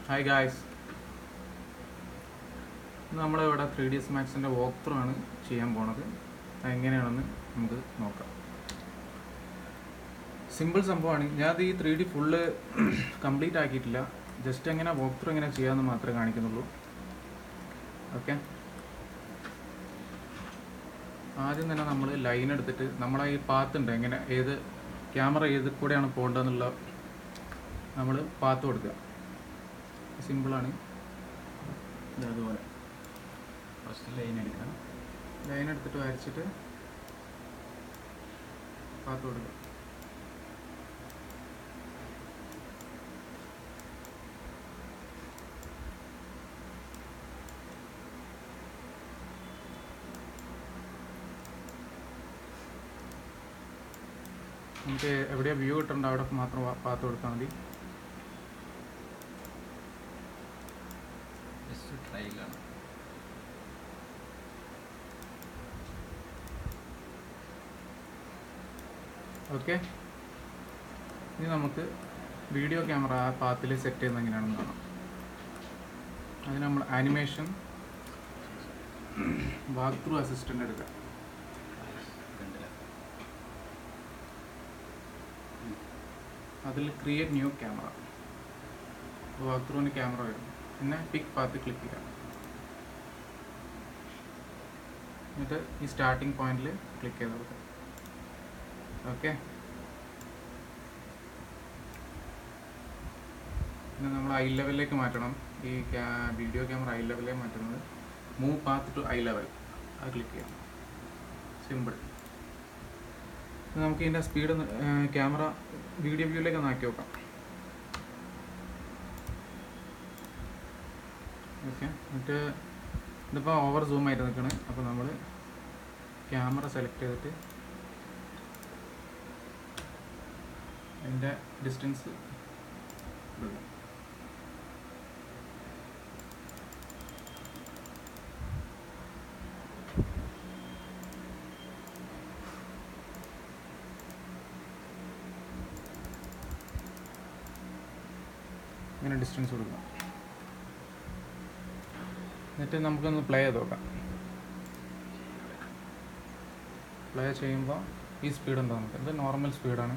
Hi guys, നമ്മളിവിടെ 3ds Maxന്റെ walk through ആണ് ചെയ്യാൻ പോണത്. അതെങ്ങനെയാണെന്ന് നമുക്ക് നോക്കാം. സിമ്പിൾ സംഭവമാണ്. ഞാനത് ഈ 3D ഫുള്ള് കംപ്ലീറ്റ് ആക്കിയിട്ടില്ല. ജസ്റ്റ് എങ്ങനെ വാക്ക് ത്രൂ എങ്ങനെ ചെയ്യാമെന്ന് മാത്രമേ കാണിക്കുന്നുള്ളൂ. ഓക്കെ, ആദ്യം തന്നെ നമ്മൾ ലൈൻ എടുത്തിട്ട് നമ്മളെ ഈ പാത്ത് ഉണ്ട്, എങ്ങനെ ഏത് ക്യാമറ ഏത് കൂടെയാണ് പോകേണ്ടതെന്നുള്ള നമ്മൾ പാത്ത് കൊടുക്കുക. സിമ്പിളാണ്. അതുപോലെ ഫസ്റ്റ് ലൈൻ എടുക്കാം. ലൈൻ എടുത്തിട്ട് വരച്ചിട്ട് പാത്ത് കൊടുക്കുക. നമുക്ക് എവിടെയാണ് വ്യൂ കിട്ടേണ്ട അവിടെ മാത്രം പാത്ത് കൊടുത്താൽ മതി. ട്രയലാണ്. ഓക്കെ, ഇനി നമുക്ക് വീഡിയോ ക്യാമറ ആ പാത്തിൽ സെറ്റ് ചെയ്യുന്നത് എങ്ങനെയാണെന്ന് കാണാം. അതിന് നമ്മൾ ആനിമേഷൻ വാക്ക് ത്രൂ അസിസ്റ്റൻ്റ് എടുക്കുക. അതിൽ ക്രിയേറ്റ് ന്യൂ ക്യാമറ, വാക്ക് ത്രൂവിന് ക്യാമറ വരും. പിന്നെ പിക്ക് പാത്ത് ക്ലിക്ക് ചെയ്യാം. എന്നിട്ട് ഈ സ്റ്റാർട്ടിങ് പോയിന്റിൽ ക്ലിക്ക് ചെയ്ത് കൊടുക്കുക. ഓക്കെ, പിന്നെ നമ്മൾ ഐ ലെവലിലേക്ക് മാറ്റണം. ഈ വീഡിയോ ക്യാമറ ഐ ലെവലിലേക്ക് മാറ്റുന്നത് move path to eye level, അത് ക്ലിക്ക് ചെയ്യാം. സിമ്പിൾ. നമുക്ക് ഇതിൻ്റെ സ്പീഡ് ക്യാമറ വീഡിയോ വ്യൂയിലേക്ക് ഒന്ന് ആക്കി നോക്കാം. ഓക്കെ, എന്നിട്ട് ഇതിപ്പോൾ ഓവർ സൂം ആയിട്ട് നിൽക്കണം. അപ്പോൾ നമ്മൾ ക്യാമറ സെലക്ട് ചെയ്തിട്ട് അതിൻ്റെ ഡിസ്റ്റൻസ് കൊടുക്കാം. ഇങ്ങനെ ഡിസ്റ്റൻസ് കൊടുക്കാം. എന്നിട്ട് നമുക്കൊന്ന് പ്ലേ ചെയ്ത് നോക്കാം. പ്ലേ ചെയ്യുമ്പോൾ ഈ സ്പീഡ് ഉണ്ടോ നമുക്ക്. ഇത് നോർമൽ സ്പീഡാണ്.